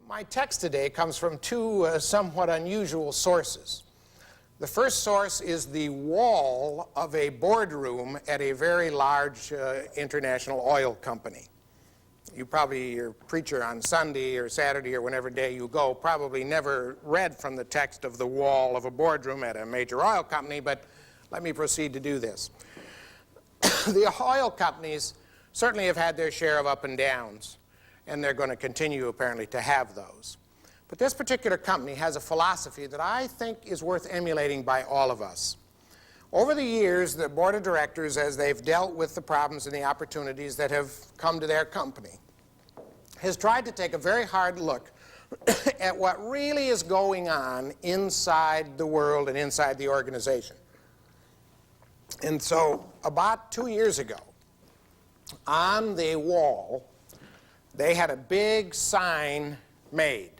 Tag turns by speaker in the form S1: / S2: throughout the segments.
S1: My text today comes from two somewhat unusual sources. The first source is the wall of a boardroom at a very large international oil company. You probably, your preacher on Sunday or Saturday or whenever day you go, probably never read from the text of the wall of a boardroom at a major oil company, but let me proceed to do this. The oil companies certainly have had their share of up and downs, and they're going to continue apparently to have those. But this particular company has a philosophy that I think is worth emulating by all of us. Over the years, the board of directors, as they've dealt with the problems and the opportunities that have come to their company, has tried to take a very hard look at what really is going on inside the world and inside the organization. And so about 2 years ago, on the wall, they had a big sign made.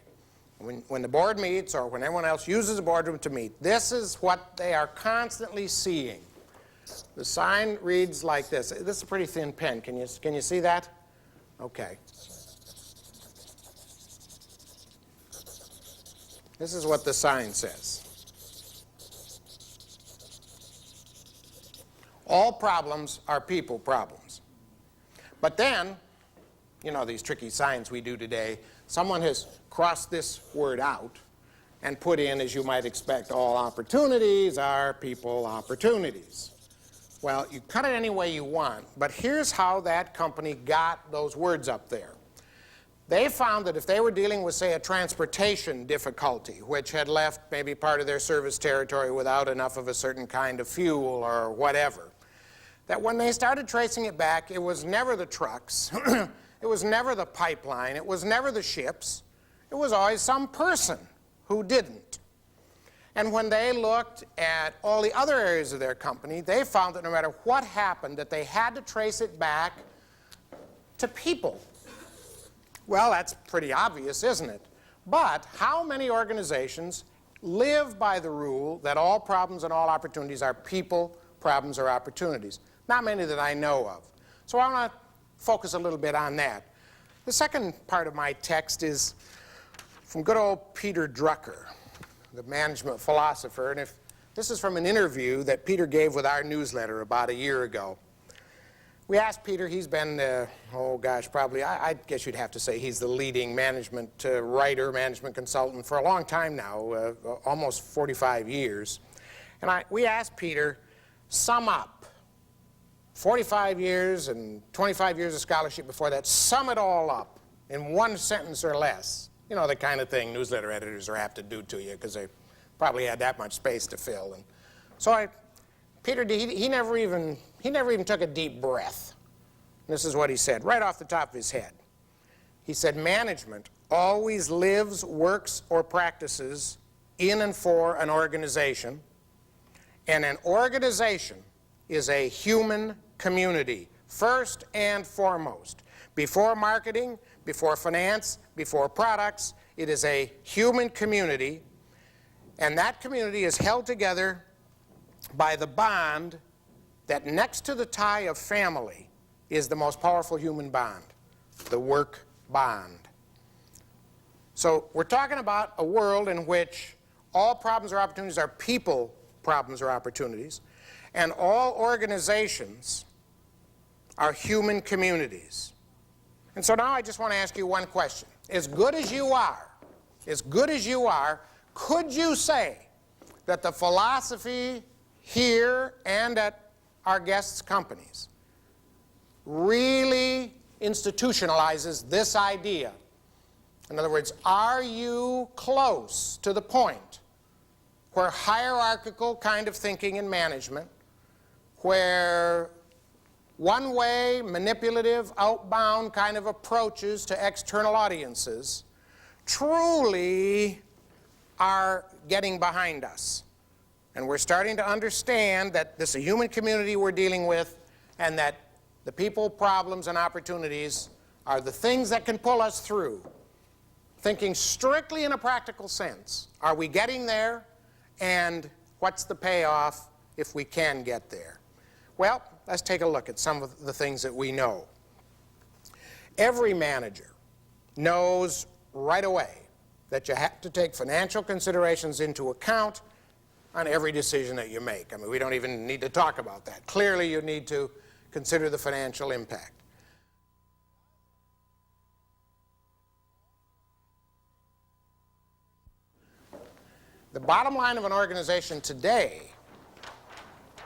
S1: When the board meets or when everyone else uses the boardroom to meet, this is what they are constantly seeing. The sign reads like this. This is a pretty thin pen. Can you see that? Okay. This is what the sign says. All problems are people problems. But then, you know, these tricky signs we do today, someone has crossed this word out and put in, as you might expect, all opportunities are people opportunities. Well, you cut it any way you want, but here's how that company got those words up there. They found that if they were dealing with, say, a transportation difficulty, which had left maybe part of their service territory without enough of a certain kind of fuel or whatever, that when they started tracing it back, it was never the trucks, it was never the pipeline, it was never the ships, it was always some person who didn't. And when they looked at all the other areas of their company, they found that no matter what happened, that they had to trace it back to people. Well, that's pretty obvious, isn't it? But how many organizations live by the rule that all problems and all opportunities are people, problems, or opportunities? Not many that I know of. So I want to focus a little bit on that. The second part of my text is from good old Peter Drucker, the management philosopher. And if this is from an interview that Peter gave with our newsletter about a year ago. We asked Peter, he's been, oh gosh, probably, I guess you'd have to say he's the leading management writer, management consultant for a long time now, almost 45 years. And we asked Peter, sum up 45 years and 25 years of scholarship before that, sum it all up in one sentence or less. You know, the kind of thing newsletter editors are apt to do to you because they probably had that much space to fill. And so Peter, he never even took a deep breath. This is what he said, right off the top of his head. He said, management always lives, works, or practices in and for an organization, and an organization is a human community, first and foremost. Before marketing, before finance, before products, it is a human community, and that community is held together by the bond that next to the tie of family is the most powerful human bond, the work bond. So we're talking about a world in which all problems or opportunities are people problems or opportunities, and all organizations are human communities. And so now I just want to ask you one question. As good as you are, could you say that the philosophy here and at our guests' companies really institutionalizes this idea? In other words, are you close to the point where hierarchical kind of thinking in management, where one-way, manipulative, outbound kind of approaches to external audiences truly are getting behind us? And we're starting to understand that this is a human community we're dealing with, and that the people, problems, and opportunities are the things that can pull us through. Thinking strictly in a practical sense, are we getting there? And what's the payoff if we can get there? Well, let's take a look at some of the things that we know. Every manager knows right away that you have to take financial considerations into account on every decision that you make. I mean, we don't even need to talk about that. Clearly, you need to consider the financial impact. The bottom line of an organization today,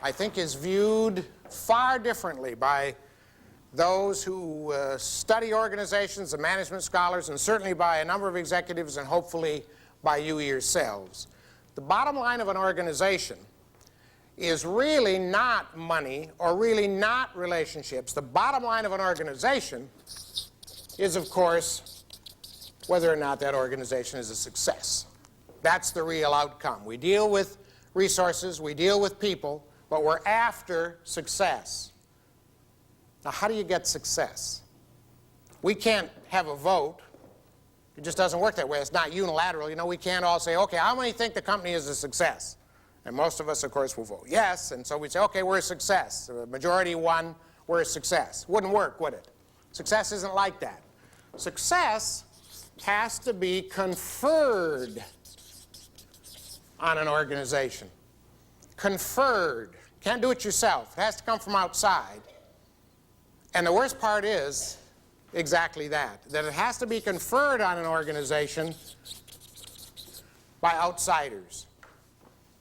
S1: I think, is viewed far differently by those who study organizations, the management scholars, and certainly by a number of executives, and hopefully by you yourselves. The bottom line of an organization is really not money or really not relationships. The bottom line of an organization is, of course, whether or not that organization is a success. That's the real outcome. We deal with resources, we deal with people, but we're after success. Now, how do you get success? We can't have a vote. It just doesn't work that way. It's not unilateral. You know, we can't all say, okay, how many think the company is a success? And most of us, of course, will vote yes, and so we say, okay, we're a success. The majority won, we're a success. Wouldn't work, would it? Success isn't like that. Success has to be conferred on an organization. Conferred. Can't do it yourself. It has to come from outside. And the worst part is exactly that it has to be conferred on an organization by outsiders.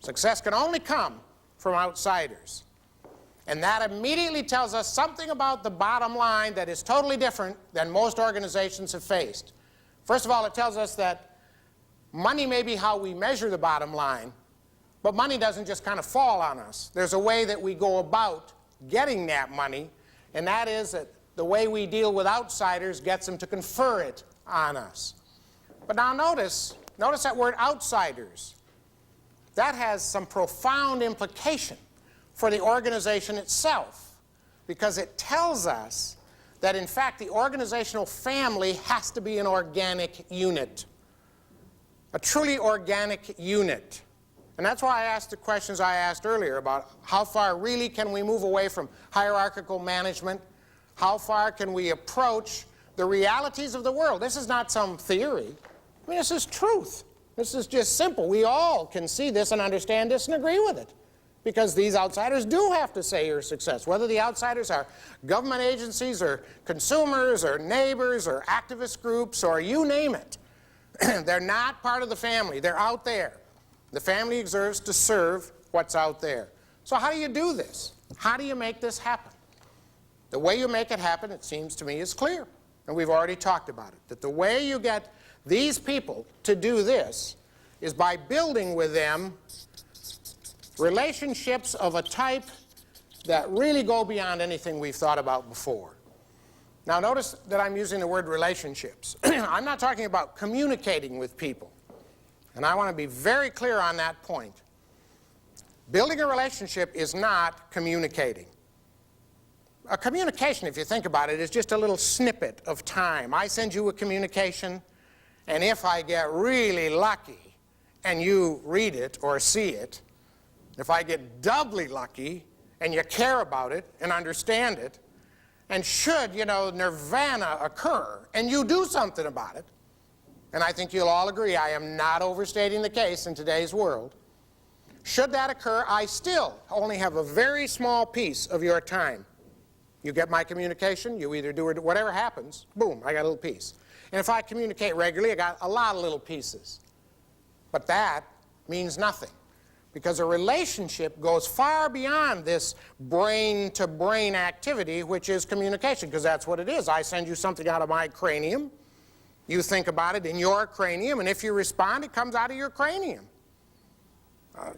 S1: Success can only come from outsiders. And that immediately tells us something about the bottom line that is totally different than most organizations have faced. First of all, it tells us that money may be how we measure the bottom line, but money doesn't just kind of fall on us. There's a way that we go about getting that money, and that is that the way we deal with outsiders gets them to confer it on us. But now notice that word outsiders. That has some profound implication for the organization itself, because it tells us that, in fact, the organizational family has to be an organic unit, a truly organic unit. And that's why I asked the questions I asked earlier about how far really can we move away from hierarchical management, how far can we approach the realities of the world. This is not some theory. I mean, this is truth. This is just simple. We all can see this and understand this and agree with it, because these outsiders do have to say you're a success, whether the outsiders are government agencies or consumers or neighbors or activist groups or you name it. They're not part of the family. They're out there. The family deserves to serve what's out there. So how do you do this? How do you make this happen? The way you make it happen, it seems to me, is clear. And we've already talked about it, that the way you get these people to do this is by building with them relationships of a type that really go beyond anything we've thought about before. Now notice that I'm using the word relationships. I'm not talking about communicating with people. And I want to be very clear on that point. Building a relationship is not communicating. A communication, if you think about it, is just a little snippet of time. I send you a communication, and if I get really lucky and you read it or see it, if I get doubly lucky and you care about it and understand it, and should, nirvana occur and you do something about it, and I think you'll all agree I am not overstating the case in today's world, should that occur, I still only have a very small piece of your time. You get my communication, you either do it, whatever happens, boom, I got a little piece. And if I communicate regularly, I got a lot of little pieces. But that means nothing, because a relationship goes far beyond this brain-to-brain activity, which is communication, because that's what it is. I send you something out of my cranium, you think about it in your cranium, and if you respond, it comes out of your cranium.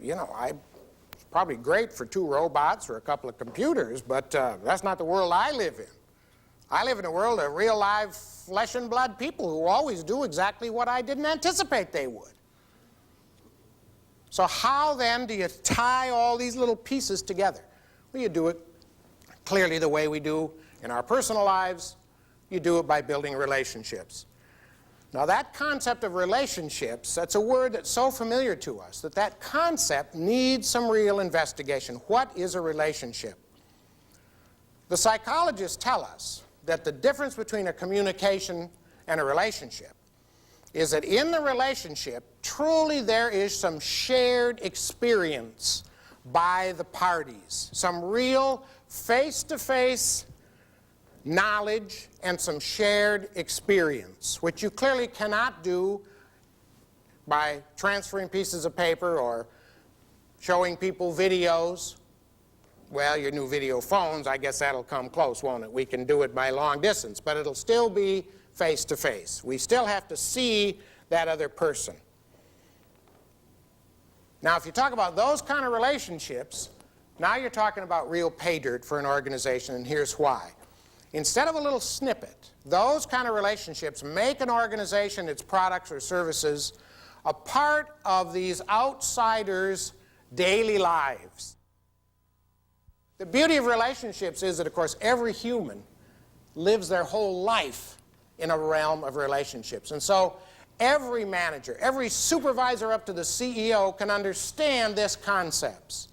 S1: It's probably great for 2 robots or a couple of computers, but that's not the world I live in. I live in a world of real live flesh and blood people who always do exactly what I didn't anticipate they would. So how then do you tie all these little pieces together? Well, you do it clearly the way we do in our personal lives. You do it by building relationships. Now that concept of relationships, that's a word that's so familiar to us that concept needs some real investigation. What is a relationship? The psychologists tell us that the difference between a communication and a relationship is that in the relationship, truly there is some shared experience by the parties, some real face-to-face knowledge and some shared experience, which you clearly cannot do by transferring pieces of paper or showing people videos. Well, your new video phones, I guess that'll come close, won't it? We can do it by long distance, but it'll still be face-to-face. We still have to see that other person. Now, if you talk about those kind of relationships, now you're talking about real pay dirt for an organization, and here's why. Instead of a little snippet, those kind of relationships make an organization, its products or services, a part of these outsiders' daily lives. The beauty of relationships is that, of course, every human lives their whole life in a realm of relationships. And so every manager, every supervisor up to the CEO can understand this concepts.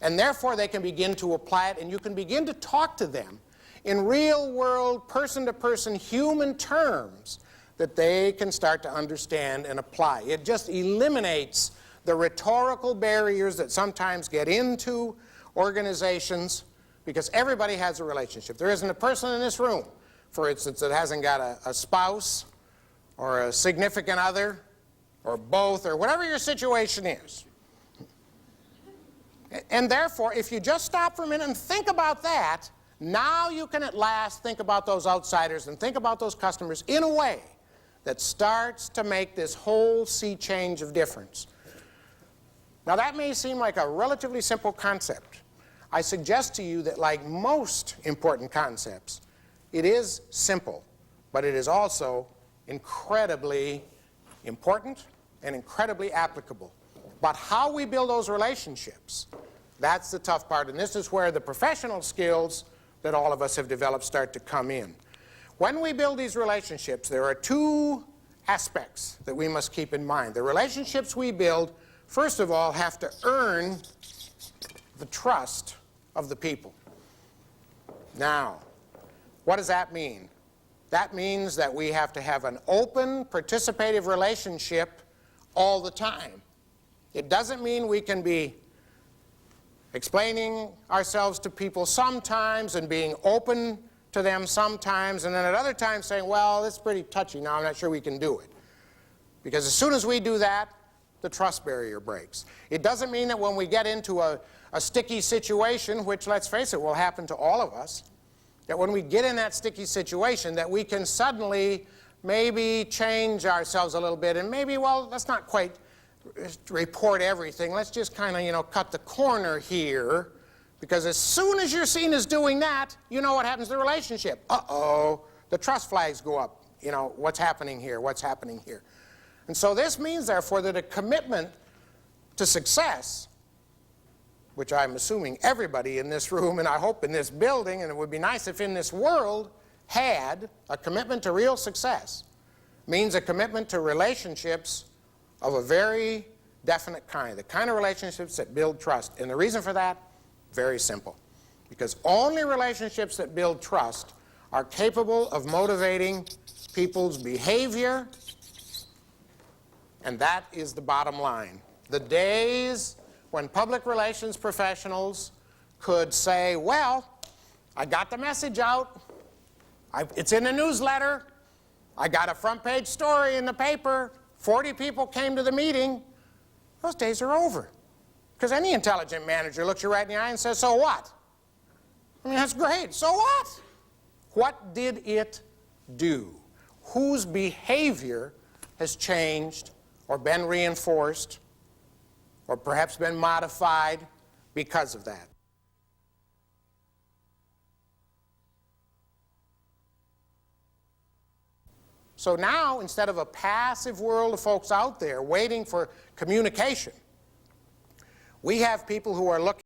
S1: And therefore they can begin to apply it, and you can begin to talk to them in real-world, person-to-person human terms that they can start to understand and apply. It just eliminates the rhetorical barriers that sometimes get into organizations, because everybody has a relationship. There isn't a person in this room, for instance, that hasn't got a spouse or a significant other or both or whatever your situation is. And therefore, if you just stop for a minute and think about that, now you can at last think about those outsiders and think about those customers in a way that starts to make this whole sea change of difference. Now that may seem like a relatively simple concept. I suggest to you that, like most important concepts, it is simple, but it is also incredibly important and incredibly applicable. But how we build those relationships, that's the tough part, and this is where the professional skills that all of us have developed start to come in. When we build these relationships, there are two aspects that we must keep in mind. The relationships we build, first of all, have to earn the trust of the people. Now, what does that mean? That means that we have to have an open, participative relationship all the time. It doesn't mean we can be explaining ourselves to people sometimes and being open to them sometimes, and then at other times saying, well, it's pretty touchy now, I'm not sure we can do it. Because as soon as we do that, the trust barrier breaks. It doesn't mean that when we get into a sticky situation, which, let's face it, will happen to all of us, that when we get in that sticky situation that we can suddenly maybe change ourselves a little bit and maybe, well, let's not quite report everything. Let's just kind of, cut the corner here, because as soon as you're seen as doing that, you know what happens to the relationship. Uh-oh, the trust flags go up. What's happening here? What's happening here? And so this means, therefore, that a commitment to success, which I'm assuming everybody in this room and I hope in this building, and it would be nice if in this world, had a commitment to real success, means a commitment to relationships of a very definite kind, the kind of relationships that build trust. And the reason for that, very simple. Because only relationships that build trust are capable of motivating people's behavior, and that is the bottom line. The days when public relations professionals could say, well, I got the message out, it's in the newsletter, I got a front page story in the paper, 40 people came to the meeting, those days are over. Because any intelligent manager looks you right in the eye and says, so what? I mean, that's great, so what? What did it do? Whose behavior has changed or been reinforced or perhaps been modified because of that? So now, instead of a passive world of folks out there waiting for communication, we have people who are looking